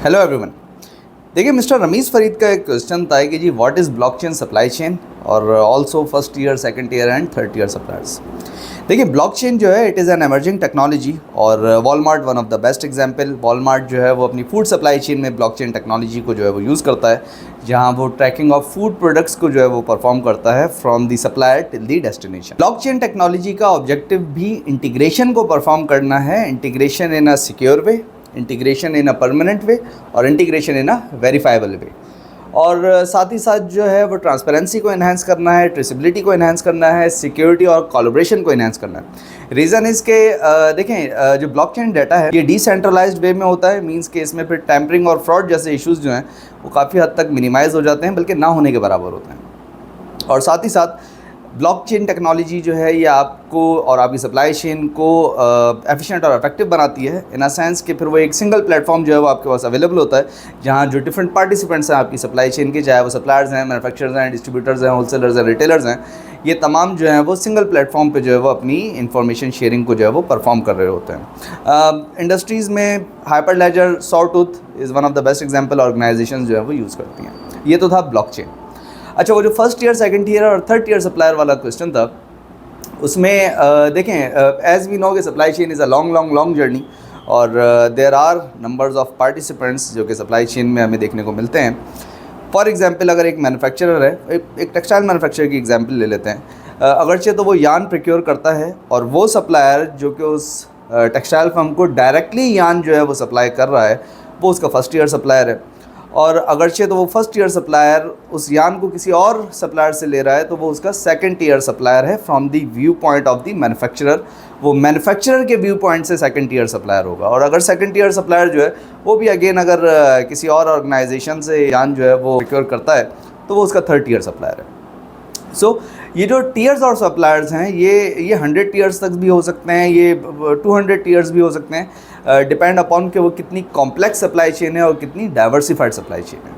Hello everyone. देखिए, mister Rameez Farid का एक क्वेश्चन था कि जी what is blockchain supply chain और also first year, second year and third year suppliers. देखिए, ब्लॉकचेन जो है it is an emerging technology और Walmart one of the best example. Walmart जो है वो अपनी फूड सप्लाई चेन में ब्लॉकचेन टेक्नोलॉजी को जो है वो यूज़ करता है, जहाँ वो ट्रैकिंग ऑफ फूड प्रोडक्ट्स को जो है वो परफॉर्म करता है from the supplier till the destination. Blockchain technology का ऑब्जेक्टिव भी इंटीग्रेशन को परफॉर्म करना है, integration in a secure way, integration in a permanent way और इंटीग्रेशन इन अ वेरीफाइबल वे। और साथ ही साथ जो है वो ट्रांसपेरेंसी को इन्हांस करना है, ट्रेसिबिलिटी को इन्हांस करना है, सिक्योरिटी और कोलैबोरेशन को इन्हांस करना है। रीज़न इसके देखें, जो ब्लॉकचेन डाटा है ये डिसेंट्रलाइज्ड वे में होता है, मींस कि इसमें फिर टैम्परिंग और फ्रॉड जैसे इश्यूज़ जो हैं वो काफ़ी हद तक मिनिमाइज़ हो जाते हैं, बल्कि ना होने के बराबर होते हैं। और साथ ही साथ ब्लॉकचेन टेक्नोलॉजी जो है ये आपको और आपकी सप्लाई चेन को एफिशिएंट और इफेक्टिव बनाती है इन अ सेंस कि फिर वो एक सिंगल प्लेटफॉर्म जो है वो आपके पास अवेलेबल होता है, जहाँ जो डिफरेंट पार्टिसिपेंट्स हैं आपकी सप्लाई चेन के, चाहे वो सप्लायर्स हैं, मैन्युफैक्चरर्स हैं, डिस्ट्रीब्यूटर्स हैं, होलसेलर्स हैं, रिटेलर्स हैं, ये तमाम जो हैं वो सिंगल प्लेटफॉर्म पे जो है वो अपनी इंफॉर्मेशन शेयरिंग को जो है वो परफॉर्म कर रहे होते हैं। इंडस्ट्रीज़ में Hyperledger, Sawtooth is one of the best example organization जो है वो यूज़ करती हैं। ये तो था ब्लॉकचेन। अच्छा, वो जो फर्स्ट ईयर, सेकंड ईयर और थर्ड ईयर सप्लायर वाला क्वेश्चन था, उसमें देखें, एज़ वी नो कि supply chain is a long journey और there are numbers of participants जो कि सप्लाई चेन में हमें देखने को मिलते हैं। फॉर एग्जांपल, अगर एक मैन्युफैक्चरर है, एक टेक्सटाइल मैन्युफैक्चरर की एग्जांपल ले लेते हैं, अगरचे तो वो यान प्रोक्योर करता है और वो सप्लायर जो कि उस टेक्सटाइल फर्म को डायरेक्टली यान जो है वो सप्लाई कर रहा है, वो उसका फर्स्ट ईयर सप्लायर है। और अगरचे तो वो फर्स्ट ईयर सप्लायर उस यान को किसी और सप्लायर से ले रहा है, तो वो उसका सेकंड ईयर सप्लायर है from the view point of the manufacturer. वो मैन्युफैक्चरर के व्यू पॉइंट से सेकंड ईयर सप्लायर होगा। और अगर सेकंड ईयर सप्लायर जो है वो भी अगेन अगर किसी और ऑर्गेनाइजेशन से यान जो है वो प्रोक्योर करता है, तो वो उसका थर्ड ईयर सप्लायर है। सो ये जो टीयर्स और सप्लायर्स हैं ये 100 टीयर्स तक भी हो सकते हैं, ये 200 टीयर्स भी हो सकते हैं, डिपेंड अपॉन कि वो कितनी कॉम्प्लेक्स सप्लाई चेन है और कितनी डाइवर्सिफाइड सप्लाई चेन है।